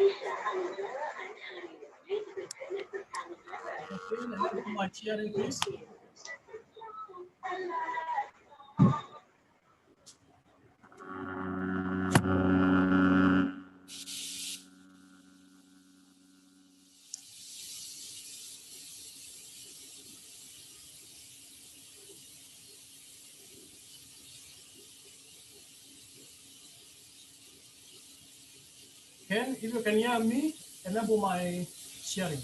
Okay, let me do my sharing, please. Okay, if you can hear me, enable my sharing.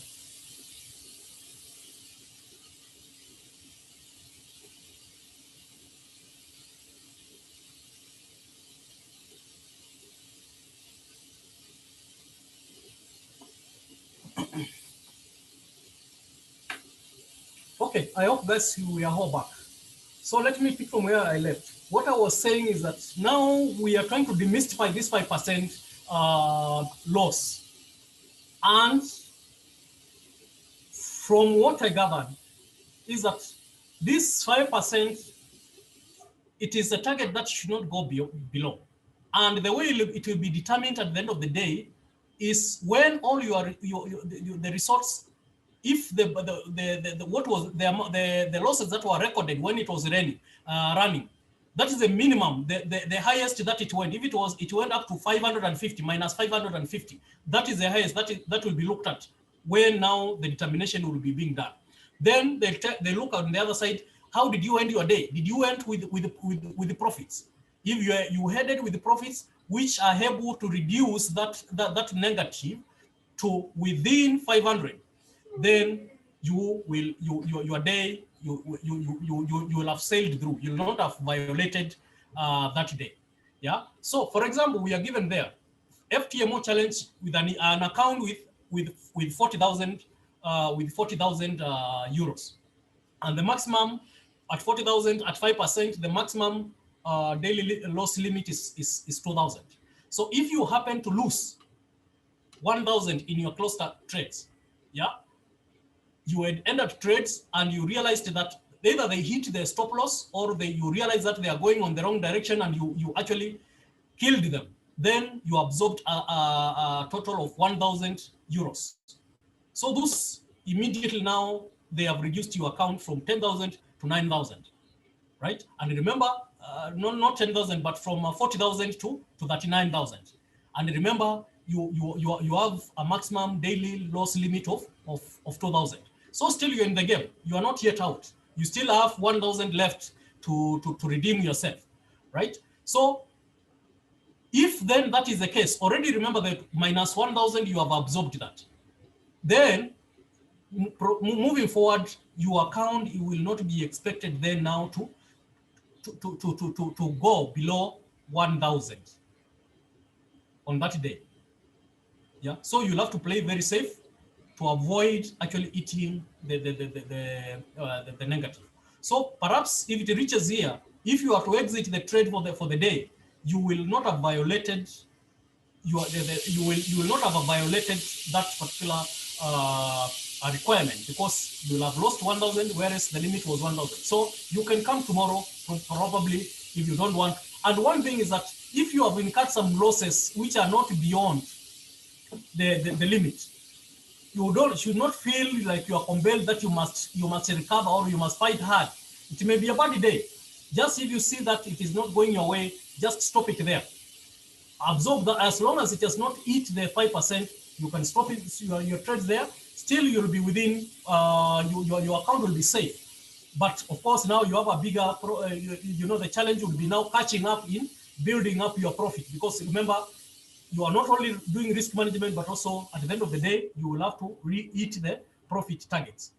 Okay, I hope guys we are all back. So let me pick from where I left. What I was saying is that now we are trying to demystify this 5% loss. And from what I gathered is that this 5%, it is a target that should not go below. And the way it will be determined at the end of the day is when all the results, if the what was the losses that were recorded when it was running, that is the minimum, the highest that it went. If it went up to 550 minus 550, that is the highest that will be looked at when now the determination will be being done. Then they look on the other side. How did you end your day? Did you end with the profits? If you headed with the profits, which are able to reduce that negative to within 500, then your day you will have sailed through. You will not have violated that day. Yeah. So for example, we are given there Ftmo challenge with an account with 40,000 euros, and the maximum at 40,000 at 5%, the maximum daily loss limit is 2,000. So if you happen to lose 1,000 in your cluster trades, yeah, you had ended trades and you realized that either they hit the stop loss or you realize that they are going on the wrong direction and you actually killed them. Then you absorbed a total of 1,000 euros. So those immediately now they have reduced your account from 10,000 to 9,000, right? And remember, not 10,000, but from 40,000 to 39,000. And remember, you have a maximum daily loss limit of 2,000. So still you're in the game. You are not yet out. You still have 1,000 left to redeem yourself, right? So if then that is the case, already remember that minus 1,000, you have absorbed that. Then moving forward, your account, it will not be expected then now to go below 1,000 on that day. Yeah, so you'll have to play very safe to avoid actually eating the negative. So perhaps if it reaches here, if you are to exit the trade for the day, you will not have violated you will not have violated that particular requirement, because you will have lost 1,000, whereas the limit was 1,000. So you can come tomorrow probably if you don't want. And one thing is that if you have incurred some losses which are not beyond the limit, you should not feel like you are compelled that you must recover or you must fight hard. It may be a bad day. Just if you see that it is not going your way, just stop it there. Absorb that. As long as it does not eat the 5%, you can stop it, your trades there. Still, you'll be within, your account will be safe. But of course, now you have a bigger, the challenge will be now catching up in building up your profit. Because remember, you are not only doing risk management, but also at the end of the day, you will have to re-eat the profit targets.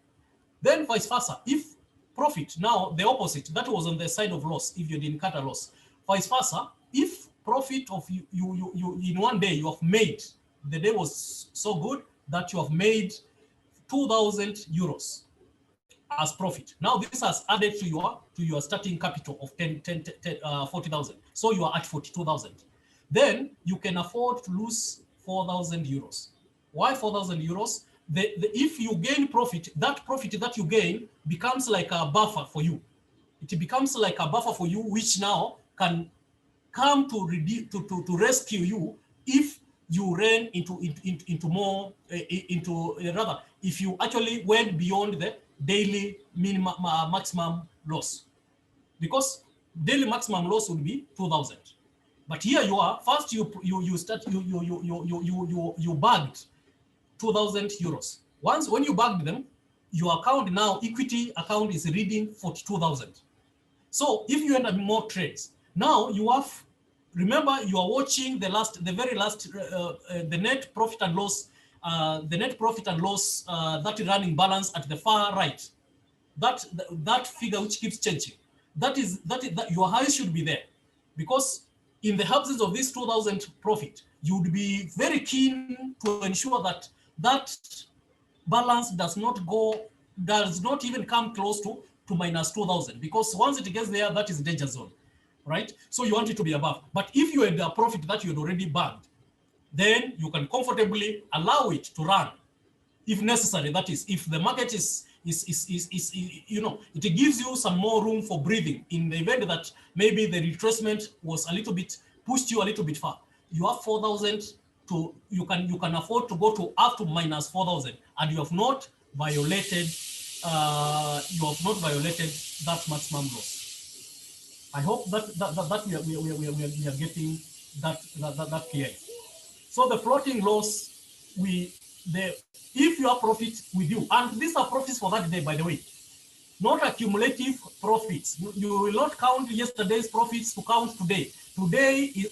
Then vice versa. If profit, now the opposite, that was on the side of loss, if you didn't cut a loss. Vice versa, if profit of you in one day you have made, the day was so good that you have made 2,000 euros as profit. Now this has added to your starting capital of 40,000. So you are at 42,000. Then you can afford to lose 4,000 euros. Why 4,000 euros? If you gain profit, that profit that you gain becomes like a buffer for you. It becomes like a buffer for you, which now can come to rescue you if you ran into more rather, if you actually went beyond the daily minimum maximum loss, because daily maximum loss would be 2,000. But here you are, first you bagged 2,000 euros. Once when you bagged them, your account now, equity account is reading 42,000. So if you end up more trades, now you have, remember you are watching the very last, the net profit and loss, that running balance at the far right, that figure which keeps changing, that your high should be there, because in the absence of this 2,000 profit, you would be very keen to ensure that that balance does not even come close to minus 2,000, because once it gets there, that is danger zone, right? So you want it to be above. But if you had a profit that you had already bagged, then you can comfortably allow it to run if necessary. That is, if the market is it gives you some more room for breathing in the event that maybe the retracement was a little bit, pushed you a little bit far. You have 4,000 to, you can afford to go to up to minus 4,000, and you have not violated that maximum loss. I hope that we are getting that clear. So the floating loss, if you have profit with you, and these are profits for that day, by the way, not accumulative profits. You will not count yesterday's profits to count today.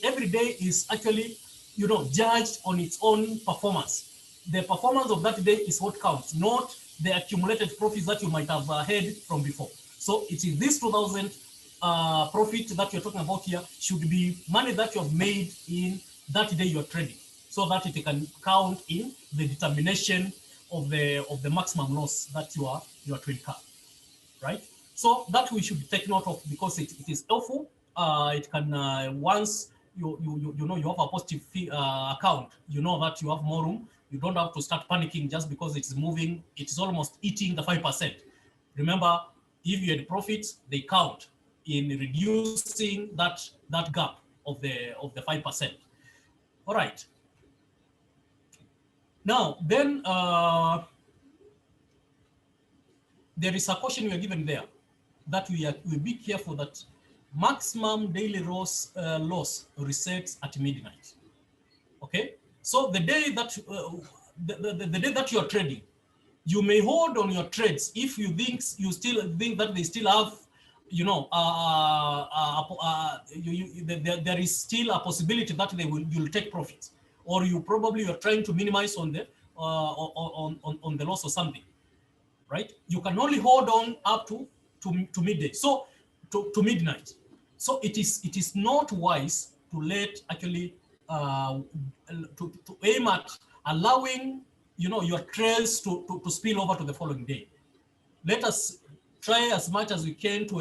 Every day is actually, judged on its own performance. The performance of that day is what counts, not the accumulated profits that you might have had from before. So it is this 2,000 profit that you're talking about here should be money that you have made in that day you're trading, so that it can count in the determination of the maximum loss that you are to incur, right? So that we should take note of, because it is helpful. It can once you have a positive account, you know that you have more room. You don't have to start panicking just because it's moving. It's almost eating the 5%. Remember, if you had profits, they count in reducing that gap of the 5%. All right. Now, then there is a caution we are given there that we be careful that maximum daily loss resets at midnight. Okay, so the day that the day that you are trading, you may hold on your trades if you still think that they still have, there is still a possibility that you'll take profits, or you probably are trying to minimize on the on the loss or something, right? You can only hold on up to midday, so to midnight. So it is not wise to let actually to aim at allowing your trails to spill over to the following day. Let us try as much as we can to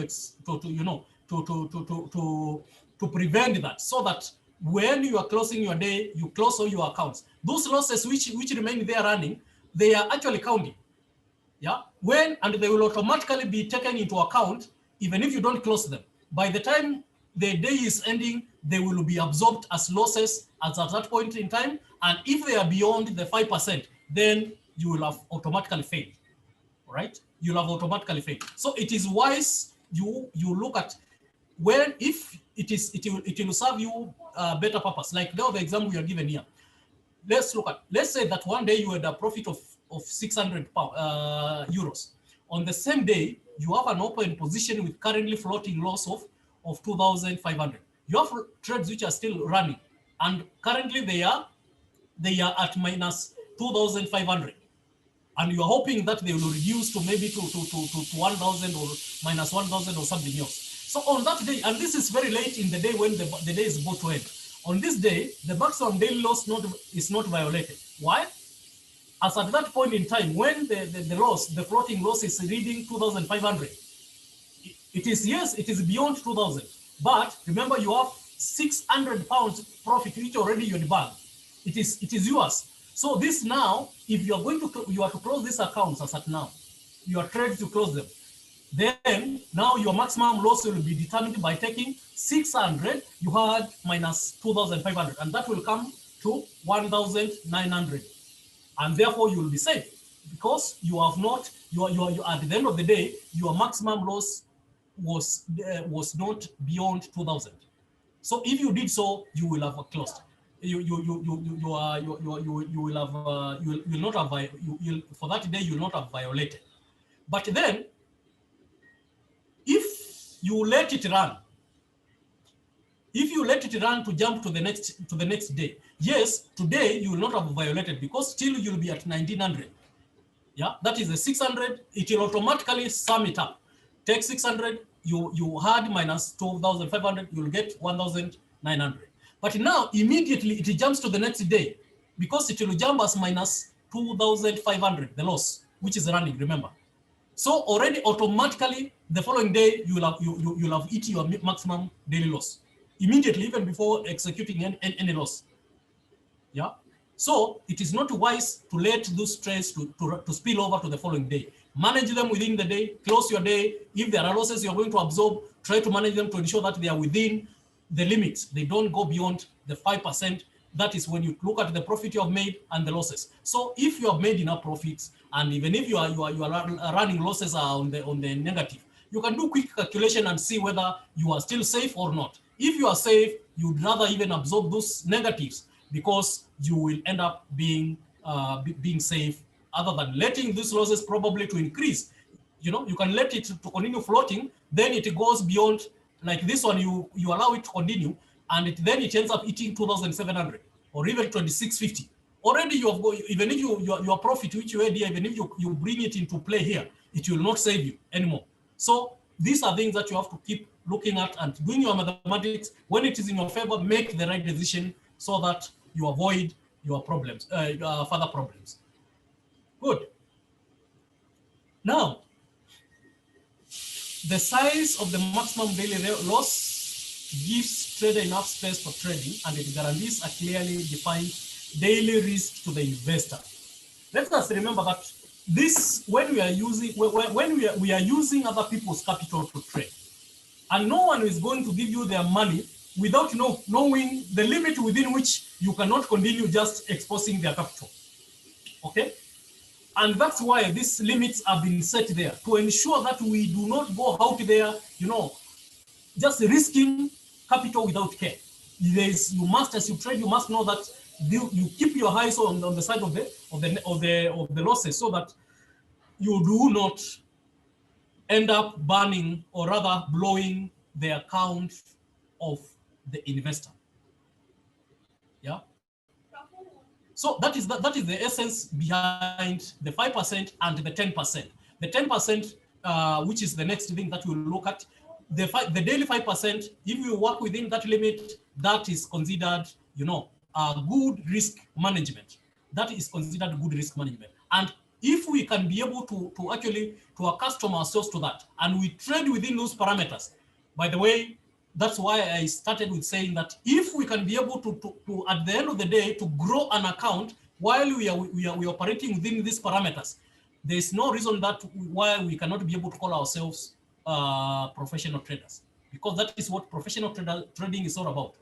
prevent that, so that when you are closing your day, you close all your accounts. Those losses which remain there running, they are actually counting. Yeah, and they will automatically be taken into account even if you don't close them. By the time the day is ending, they will be absorbed as losses at that point in time. And if they are beyond the 5%, then you will have automatically failed. Right? You'll have automatically failed. So it is wise you look at if it will serve you a better purpose. Like now the example we are given here. Let's say that one day you had a profit of 600 euros. On the same day, you have an open position with currently floating loss of 2,500. You have trades which are still running, and currently they are at minus 2,500, and you are hoping that they will reduce to maybe to 1,000 or minus 1,000 or something else. So on that day, and this is very late in the day when the day is about to end, on this day, the maximum daily loss is not violated. Why? As at that point in time, when the floating loss is reading 2,500, it is beyond 2,000. But remember, you have 600 pounds profit which already you bagged. It is yours. So this now, if you are to close these accounts as at now, you are ready to close them. Then now your maximum loss will be determined by taking 600 you had minus 2,500, and that will come to 1,900, and therefore you will be safe because you have not. You at the end of the day, your maximum loss was not beyond 2,000. So if you did so, you will have closed. You will have you will not have you for that day you will not have violated. But then, if you let it run, to jump to the next day, yes, today you will not have violated because still you'll be at 1,900. Yeah, that is the 600. It will automatically sum it up. Take 600. You had minus 12,500. You'll get 1,900. But now immediately it jumps to the next day because it will jump as minus 2,500, the loss, which is running. Remember. So already automatically the following day you'll have hit your maximum daily loss immediately, even before executing any loss. Yeah. So it is not wise to let those trades to spill over to the following day. Manage them within the day, close your day. If there are losses you're going to absorb, try to manage them to ensure that they are within the limits. They don't go beyond the 5%. That is when you look at the profit you have made and the losses. So if you have made enough profits, and even if you are running losses on the negative, you can do quick calculation and see whether you are still safe or not. If you are safe, you'd rather even absorb those negatives because you will end up being safe, other than letting these losses probably to increase. You can let it to continue floating, then it goes beyond, like this one, you allow it to continue, and then it ends up eating 2,700 or even 2,650. Already you have even if your profit which you had here, even if you bring it into play here, it will not save you anymore. So these are things that you have to keep looking at and doing your mathematics. When it is in your favor, make the right decision so that you avoid your problems, further problems. Good. Now, the size of the maximum daily loss gives trader enough space for trading, and it guarantees a clearly defined daily risk to the investor. Let us remember that this, when we are using other people's capital to trade, and no one is going to give you their money without knowing the limit within which you cannot continue just exposing their capital. Okay? And that's why these limits have been set there to ensure that we do not go out there, just risking capital without care. You must, as you trade, you must know that you keep your eyes on the side of the losses, so that you do not end up burning, or rather blowing, the account of the investor. Yeah. So that is the essence behind the 5% and the 10%. The 10%, which is the next thing that we'll look at, the daily 5%. If you work within that limit, that is considered, a good risk management. That is considered good risk management. And if we can be able to actually accustom ourselves to that, and we trade within those parameters. By the way, that's why I started with saying that if we can be able to at the end of the day, to grow an account while we are operating within these parameters, there is no reason why we cannot be able to call ourselves professional traders, because that is what professional trading is all about.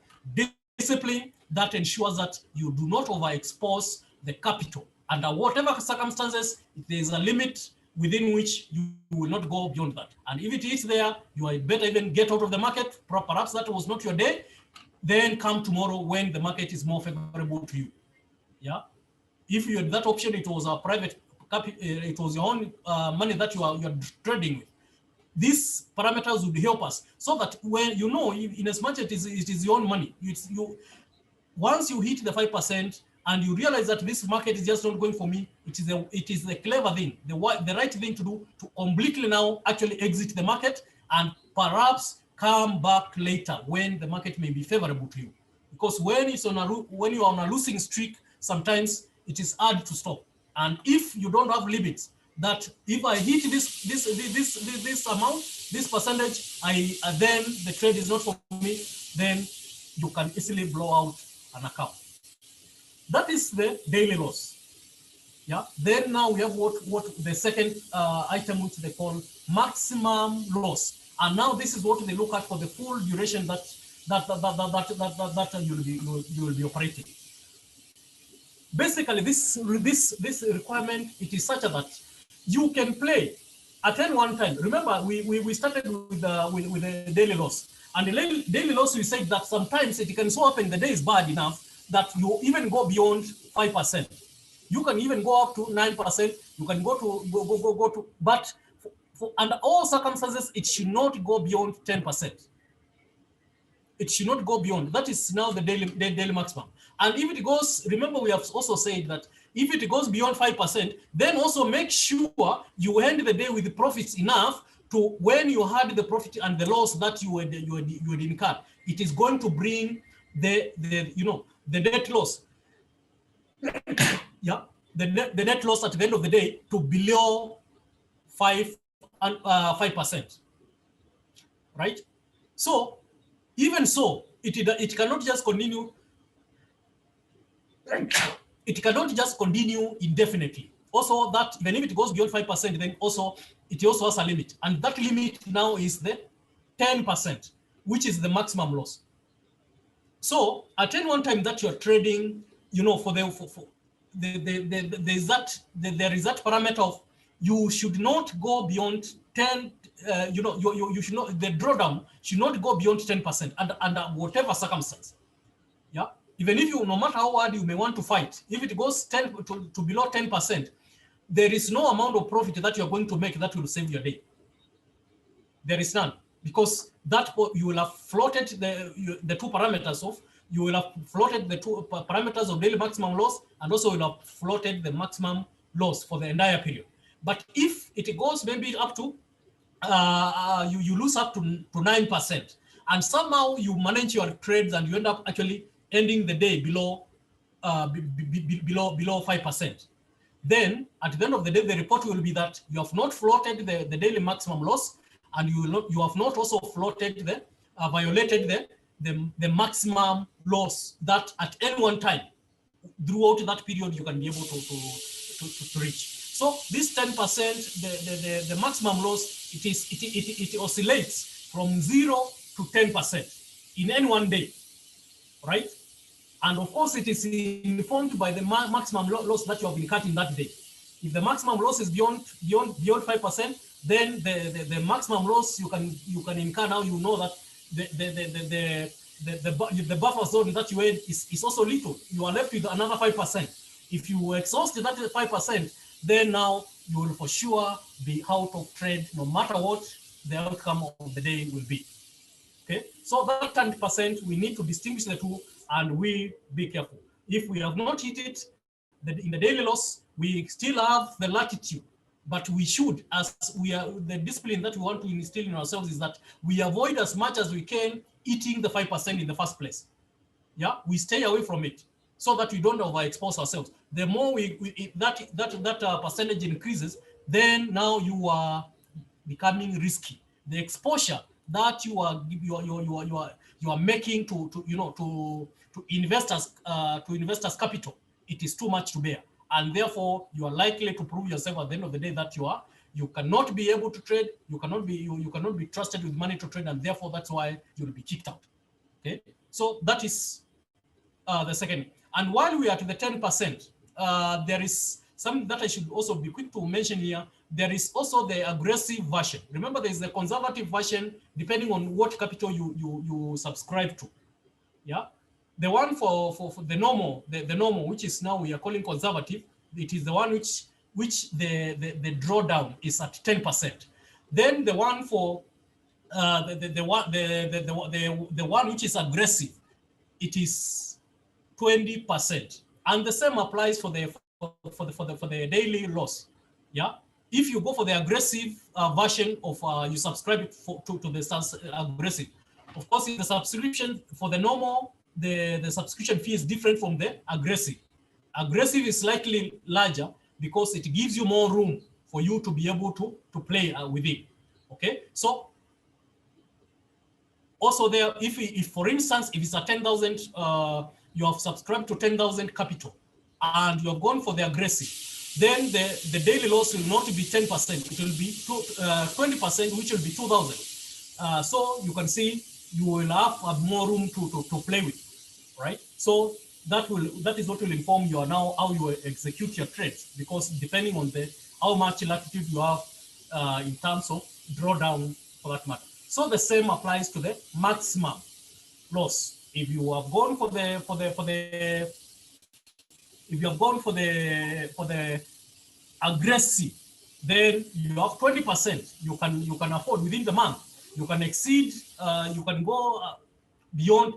Discipline that ensures that you do not overexpose the capital. Under whatever circumstances, there is a limit within which you will not go beyond that. And if it is there, you are better even get out of the market. Perhaps that was not your day. Then come tomorrow when the market is more favorable to you. Yeah. If you had that option, it was a private capital, it was your own money that you are trading with. These parameters would help us, so that when in as much as it is your own money, once you hit the 5% and you realize that this market is just not going for me, it is the clever thing, the right thing to do, to completely now actually exit the market and perhaps come back later when the market may be favorable to you. Because when you are on a losing streak, sometimes it is hard to stop. And if you don't have limits, that if I hit this amount, this percentage, then the trade is not for me, then you can easily blow out an account. That is the daily loss. Yeah. Then now we have what the second item, which they call maximum loss. And now this is what they look at for the full duration that you will be operating. basically this requirement, it is such that you can play at any one time. Remember, we started with the daily loss, and the daily loss, we said that sometimes it can so happen the day is bad enough that you even go beyond 5%. You can even go up to 9%. You can go to, but for under all circumstances, it should not go beyond 10%. It should not go beyond. That is now the daily maximum. And if it goes, remember we have also said that if it goes beyond 5%, then also make sure you end the day with profits enough to when you had the profit and the loss that you had incurred, it is going to bring the net loss. Yeah, the net loss at the end of the day to below 5%, right? So even so, it cannot just continue. It cannot just continue indefinitely. Also, that even if it goes beyond 5%, then also it also has a limit, and that limit now is the 10%, which is the maximum loss. So at any one time that you're trading, there is that parameter of you should not go beyond 10. You should not, the drawdown should not go beyond 10% under whatever circumstance. Yeah, even if no matter how hard you may want to fight, if it goes 10 to below 10%, there is no amount of profit that you're going to make that will save your day. There is none, because that you will have floated the two parameters of, you will have floated the two parameters of daily maximum loss, and also will have floated the maximum loss for the entire period. But if it goes maybe up to you lose up to 9%, and somehow you manage your trades and you end up actually ending the day below 5%, then at the end of the day, the report will be that you have not floated the daily maximum loss, and you have not also floated violated the maximum loss that at any one time throughout that period you can be able to reach. So this 10%, the maximum loss, it oscillates from 0 to 10% in any one day, right? And of course, it is informed by the maximum loss that you have incurred in that day. If the maximum loss is beyond 5%, then the maximum loss you can incur now, you know that the buffer zone that you had is also little. You are left with another 5%. If you exhaust that 5%, then now you will for sure be out of trade no matter what the outcome of the day will be. Okay, so that 10%, we need to distinguish the two, and we be careful. If we have not hit it in the daily loss, we still have the latitude, but we should, as we are, the discipline that we want to instill in ourselves is that we avoid as much as we can eating the 5% in the first place. Yeah, we stay away from it so that we don't overexpose ourselves. The more that percentage increases, then now you are becoming risky. The exposure that you are making to investors capital, it is too much to bear, and therefore you are likely to prove yourself at the end of the day that you cannot be able to trade, you cannot be trusted with money to trade, and therefore that's why you'll be kicked out. Okay, so that is the second. And while we are to the 10%, there is something that I should also be quick to mention here. There is also the aggressive version. Remember, there is the conservative version, depending on what capital you subscribe to. Yeah, the one for the normal, the normal, which is now we are calling conservative. It is the one which the drawdown is at 10%. Then the one for the one which is aggressive, it is 20%, and the same applies for the daily loss. Yeah, if you go for the aggressive version of you subscribe to the aggressive, of course, in the subscription for the normal, the subscription fee is different from the aggressive. Aggressive is slightly larger because it gives you more room for you to be able to play within. Okay, so also there, if for instance, if it's a 10,000, you have subscribed to 10,000 capital and you have gone for the aggressive, then the daily loss will not be 10%, it will be 20%, which will be 2,000. So you can see you will have more room to play with, right? So that is what will inform you now how you execute your trades, because depending on the how much latitude you have in terms of drawdown for that matter. So the same applies to the maximum loss. If you have gone for the if you have gone for the aggressive, then you have 20%. You can afford within the month. You can exceed. You can go beyond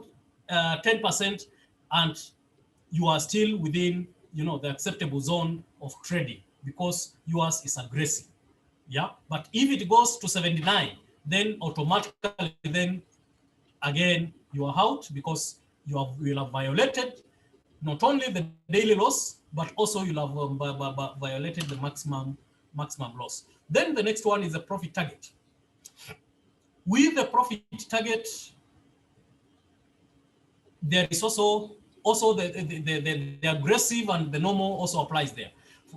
10%, and you are still within the acceptable zone of trading because yours is aggressive. Yeah, but if it goes to 79, then automatically then again you are out, because you will have violated not only the daily loss, but also you'll have violated the maximum loss. Then the next one is the profit target. With the profit target, there is also the aggressive and the normal also applies there.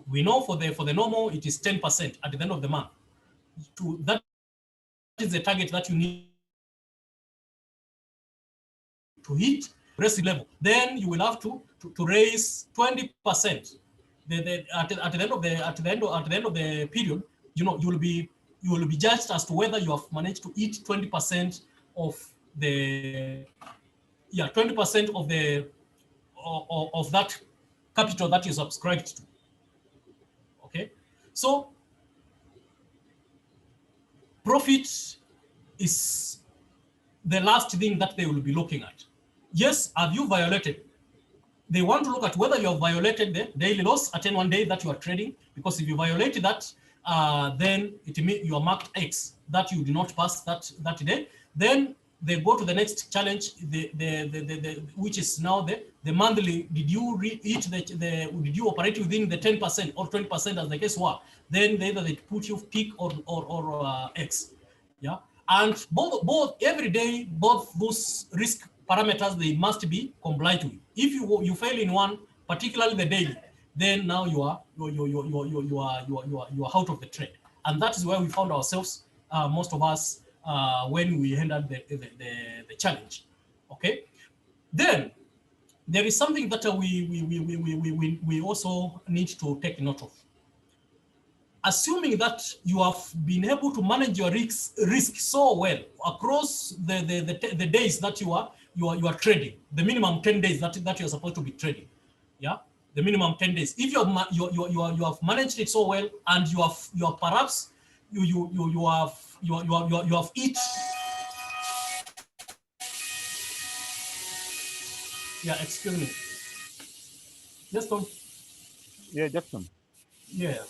We know for the normal it is 10% at the end of the month. That is the target that you need to hit aggressive level. Then you will have to raise 20%. At the end of the period, you will be judged as to whether you have managed to hit 20% of the 20% of that capital that you subscribed to. Okay, so profit is the last thing that they will be looking at. Yes, have you violated? They want to look at whether you have violated the daily loss at any one day that you are trading, because if you violated that, then it means you are marked X, that you did not pass that day. Then they go to the next challenge, which is now the monthly. Did you did you operate within the 10% or 20% as the case were? Then either they put you tick or X. Yeah, and both every day, both those risk parameters, they must be compliant with. If you fail in one, particularly the daily, then now you are out of the trade, and that is where we found ourselves, most of us, when we handled the challenge. Okay, then there is something that we also need to take note of. Assuming that you have been able to manage your risk so well across the days that you are trading, the minimum 10 days that you're supposed to be trading, yeah, the minimum 10 days. If you have managed it so well, and you have perhaps you have eat. Yeah, excuse me. Yes, Tom. Yeah, Jackson. Yeah.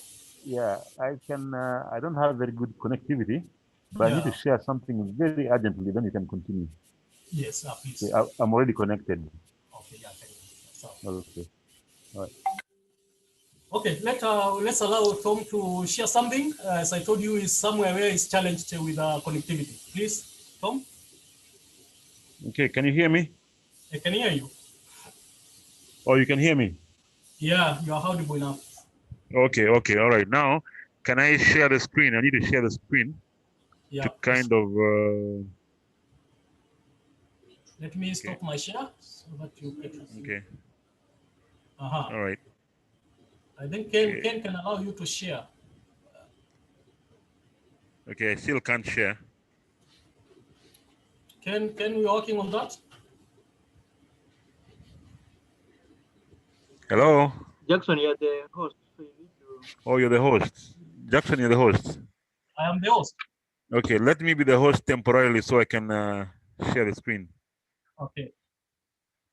Yeah, I don't have very good connectivity, but I need to Yeah. share something very urgently. Then you can continue. Yes, Okay, please. I'm already connected. Okay, yeah, thank you. So, Okay. All right. okay, let's allow Tom to share something. As I told you, is somewhere where he's challenged with connectivity. Please, Tom. Okay, can you hear me? I can hear you. Oh, you can hear me? Yeah, you are audible enough. Okay, okay, all right. Now, can I share the screen? I need to share the screen to Yeah, please. kind of. Let me Okay, stop my share so that you get to see. okay, Aha. all right. I think Okay, Ken can allow you to share. okay. I still can't share. Ken, we are working on that? Hello. Jackson, you're the host, so you need to. Oh, you're the host. Jackson, you're the host. I am the host. Okay, let me be the host temporarily so I can share the screen. Okay.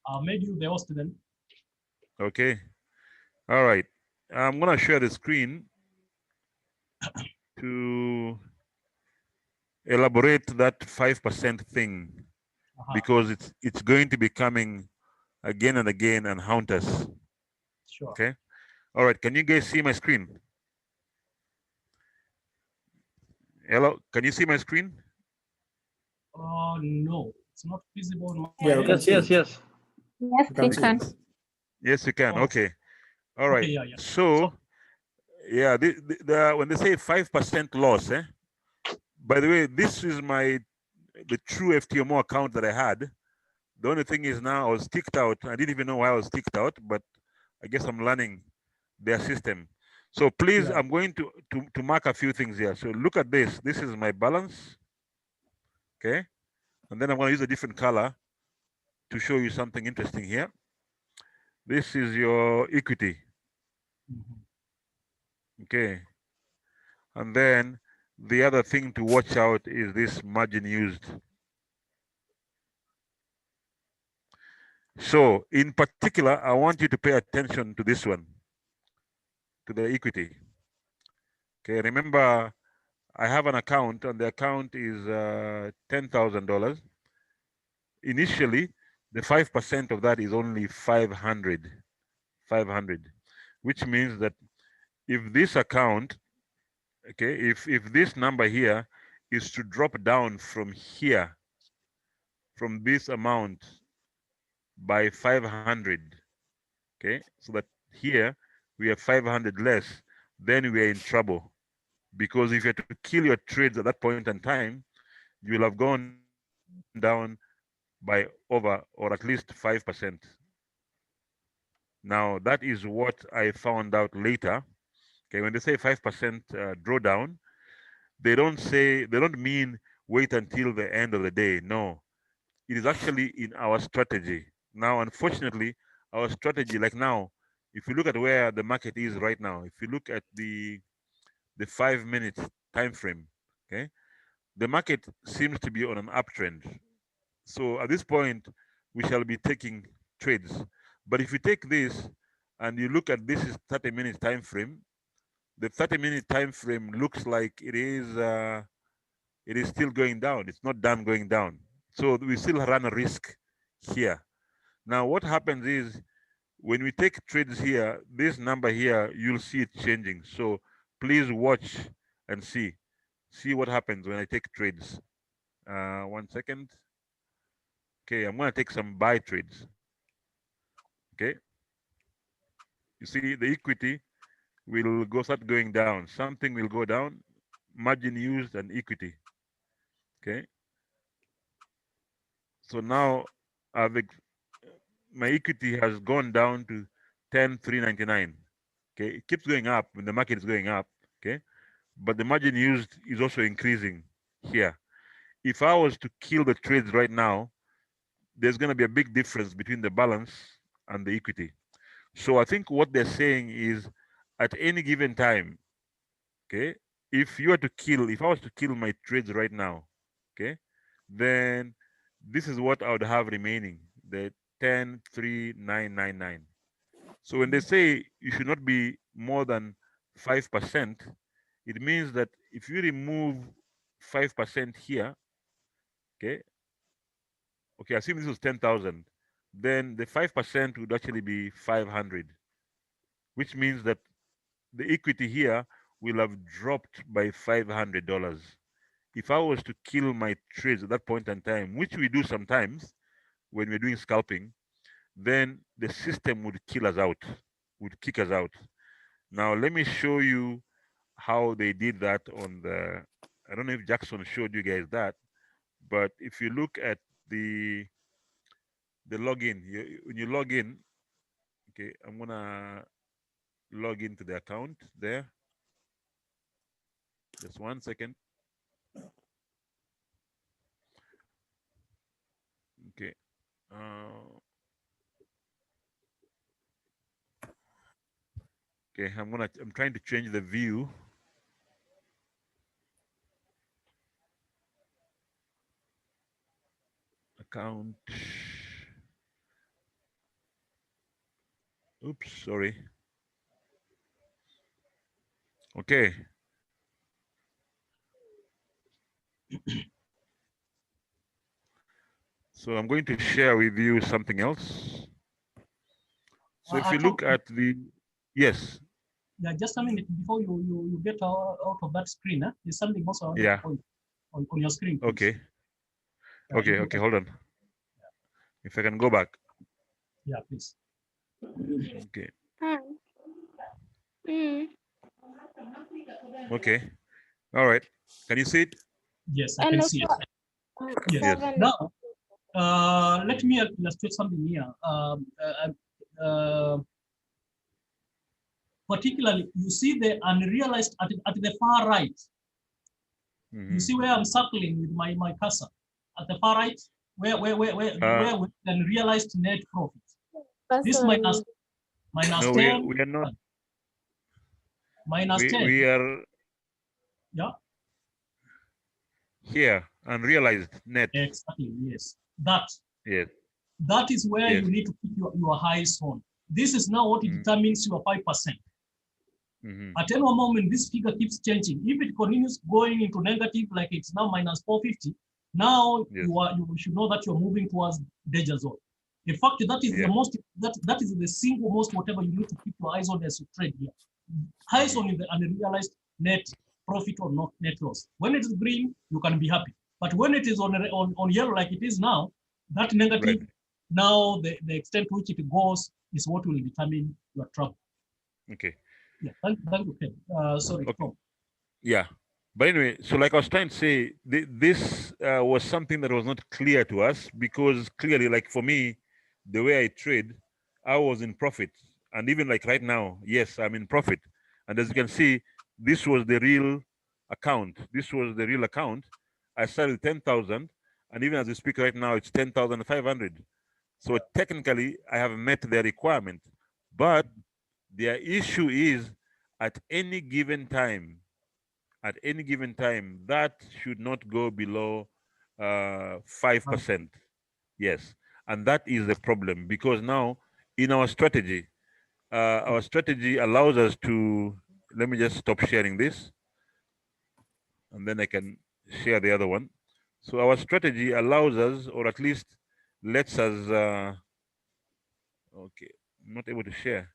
I made you the host then. Okay. All right. I'm gonna share the screen to elaborate that 5% thing, because it's going to be coming again and again and haunt us. Sure. Okay. All right. Can you guys see my screen? Hello. Can you see my screen? No, it's not visible on my Yeah, we can end. see it. Yes. Yes, We can we see can. it. Yes, you can. Oh. Okay. All Okay, right. yeah. So, yeah, when they say 5% loss, by the way, this is the true Ftmo account that I had The only thing is now I was kicked out. I didn't even know why I was kicked out, but I guess I'm learning their system. So please, Yeah. I'm going to mark a few things here. So look at this. This is my balance. Okay. And then I'm going to use a different color to show you something interesting here. This is your equity. Okay. And then the other thing to watch out is this margin used. So in particular, I want you to pay attention to this one, to the equity. Okay, remember I have an account and the account is $10,000. Initially, the 5% of that is only 500, which means that if this account, okay, if this number here is to drop down from here, from this amount by 500, okay, so that here we have 500 less, then we are in trouble. Because if you had to kill your trades at that point in time, you will have gone down by over or at least 5%. Now, that is what I found out later. Okay, when they say 5% drawdown, they don't mean wait until the end of the day. No, it is actually in our strategy. Now, unfortunately, our strategy, like now, if you look at where the market is right now, if you look at the 5 minute time frame, okay, the market seems to be on an uptrend. So at this point, we shall be taking trades. But if you take this and you look at this is 30-minute time frame, the 30-minute time frame looks like it is still going down. It's not done going down. So we still run a risk here. Now what happens is when we take trades here, this number here, you'll see it changing. So please watch and see what happens when I take trades. 1 second. Okay, I'm gonna take some buy trades. Okay, you see the equity will start going down. Something will go down, margin used and equity. Okay, so now I've my equity has gone down to 10,399. Okay, it keeps going up when the market is going up. Okay, but the margin used is also increasing here. If I was to kill the trades right now, there's going to be a big difference between the balance and the equity. So I think what they're saying is at any given time, okay, if I was to kill my trades right now, okay, then this is what I would have remaining, the 10,399. So when they say you should not be more than 5%, it means that if you remove 5% here, okay, assume this was 10,000, then the 5% would actually be 500, which means that the equity here will have dropped by $500. If I was to kill my trades at that point in time, which we do sometimes when we're doing scalping, then the system would kill us out, would kick us out. Now, let me show you how they did that on I don't know if Jackson showed you guys that, but if you look at the login, when you log in, okay, I'm gonna log into the account there. Just 1 second. Okay. Uh, okay, I'm trying to change the view. Account. Oops, sorry. Okay. So I'm going to share with you something else. So if you look at yes. Yeah, just a minute before you get out of that screen. There's something also I wanted Yeah. to point on your screen, please. Okay. Okay, hold on. If I can go back. Yeah, please. Okay. Okay. All right. Can you see it? Yes, I can see it. Yes. Yes. Now, Let me illustrate something here. Particularly, you see the unrealized at the far right. You see where I'm circling with my cursor at the far right, where we can realized net profit. This minus no, 10. we are not. Minus 10. We are Yeah. here, unrealized net. Exactly. Yes. That. Yes. That is where Yes. you need to keep your highs on. This is now what determines your 5%. At any one moment, this figure keeps changing. If it continues going into negative, like it's now minus 450, now you should know that you're moving towards danger zone. In fact, that is the most that is the single most whatever you need to keep your eyes on as you trade here. Highs on the unrealized net profit or not net loss. When it is green, you can be happy. But when it is on yellow like it is now, that negative, now the extent to which it goes is what will determine your trouble. Okay. Yeah, thank you, Ken. Sorry, okay. Tom. Yeah. But anyway, so like I was trying to say, this was something that was not clear to us, because clearly, like for me, the way I trade, I was in profit. And even like right now, yes, I'm in profit. And as you can see, this was the real account. This was the real account. I started 10,000. And even as we speak right now, it's 10,500. So technically, I have met their requirement. But their issue is at any given time, that should not go below 5%. Yes. And that is the problem, because now in our strategy allows us to, let me just stop sharing this and then I can share the other one. So our strategy allows us, or at least lets us, okay, I'm not able to share.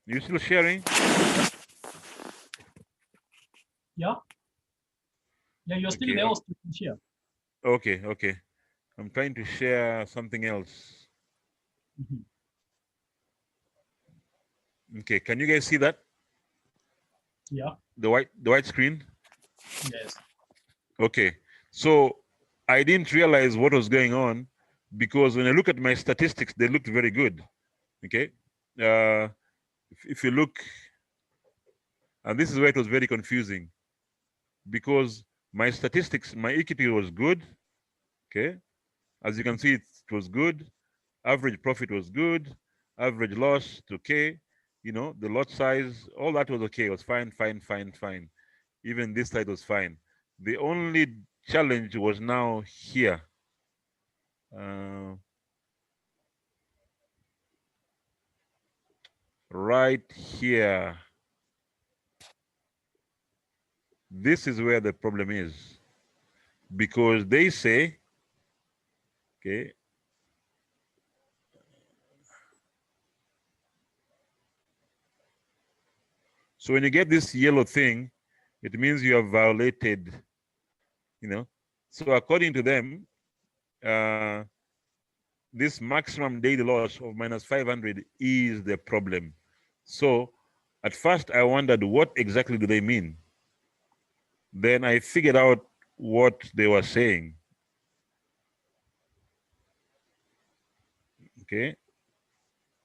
You still sharing? Yeah. Yeah, you're still there. Share. Okay. I'm trying to share something else. Okay, can you guys see that? Yeah. The white screen? Yes. Okay. So I didn't realize what was going on, because when I look at my statistics, they looked very good. Okay. If you look, and this is where it was very confusing, because my statistics, my equity was good. Okay. As you can see, it was good. Average profit was good. Average loss, okay. The lot size, all that was okay. It was fine. Even this side was fine. The only challenge was now here. Right here. This is where the problem is, because they say, okay, so when you get this yellow thing, it means you have violated, So according to them, this maximum daily loss of minus 500 is the problem. So at first I wondered, what exactly do they mean? Then I figured out what they were saying. Okay.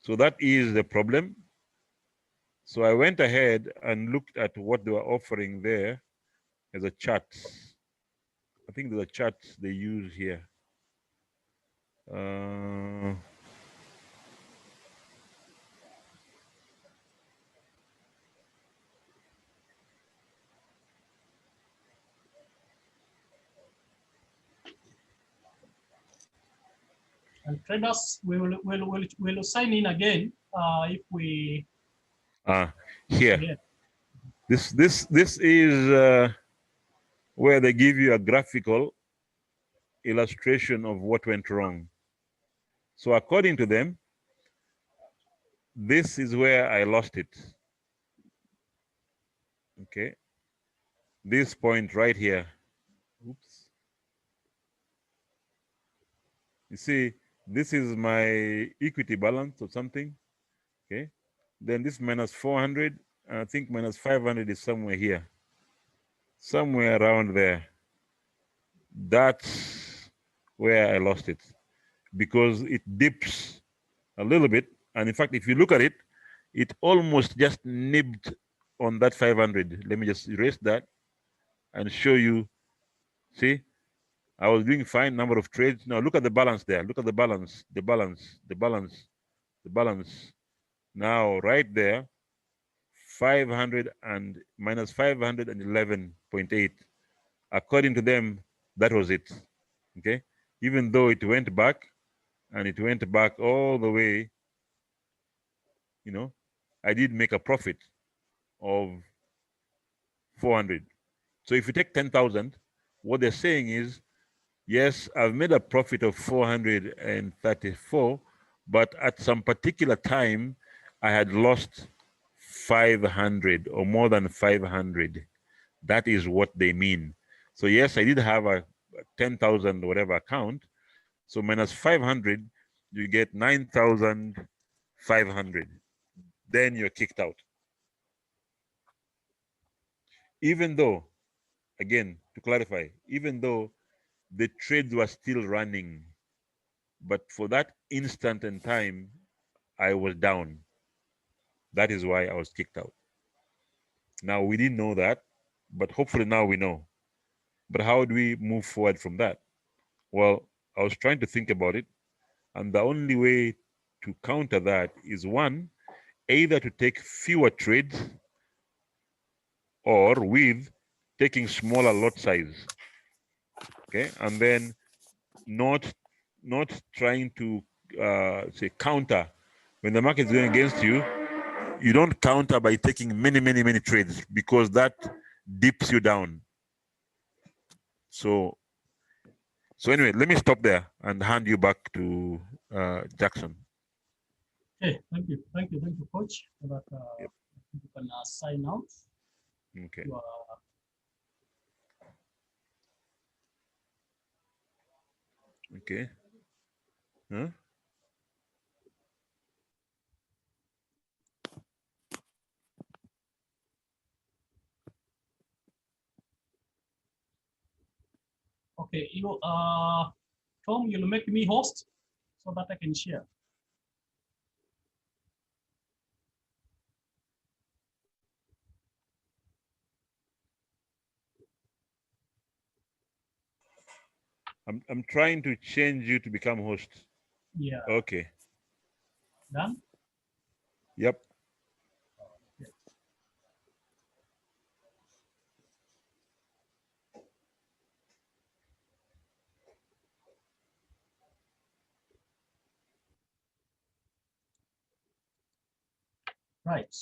So that is the problem. So I went ahead and looked at what they were offering there as a chart. I think there's a chart they use here. And traders will sign in again if we. Here. Yeah. This is where they give you a graphical illustration of what went wrong. So according to them, this is where I lost it. Okay. This point right here. Oops. You see, this is my equity balance or something. Okay. Then this minus 400, I think minus 500 is somewhere here. somewhere around there. That's where I lost it, because it dips a little bit. And in fact, if you look at it, it almost just nibbed on that 500. Let me just erase that and show you. See, I was doing fine number of trades. Now look at the balance there. Look at the balance, the balance, the balance, the balance. Now right there, 500 and minus 511.8. According to them, that was it. Okay, even though it went back, and it went back all the way, you know, I did make a profit of 400. So if you take 10,000, what they're saying is, yes, I've made a profit of 434, but at some particular time, I had lost 500 or more than 500. That is what they mean. So yes, I did have a 10,000 whatever account. So minus 500, you get 9,500. Then you're kicked out. Even though, again, to clarify, even though the trades were still running, but for that instant in time, I was down. That is why I was kicked out. Now, we didn't know that, but hopefully now we know. But how do we move forward from that? Well, I was trying to think about it, and the only way to counter that is, one, either to take fewer trades, or with taking smaller lot size. Okay, and then not trying to say counter when the market is going against you. You don't counter by taking many trades, because that dips you down. So anyway, let me stop there and hand you back to Jackson. Okay, thank you, Coach, for that. Yep. You can sign out. Okay. Okay. Huh? Okay, Tom, you'll make me host so that I can share. I'm trying to change you to become host. Yeah. Okay. Done? Yep. Okay. Right.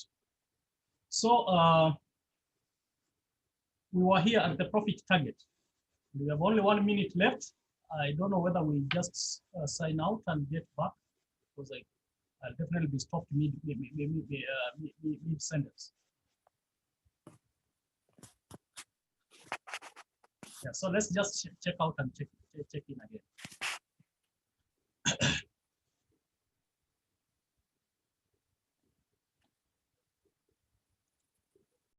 So we were here at the profit target. We have only 1 minute left. I don't know whether we just sign out and get back, because I'll definitely be stopped mid sentence. Yeah, so let's just check out and check in again.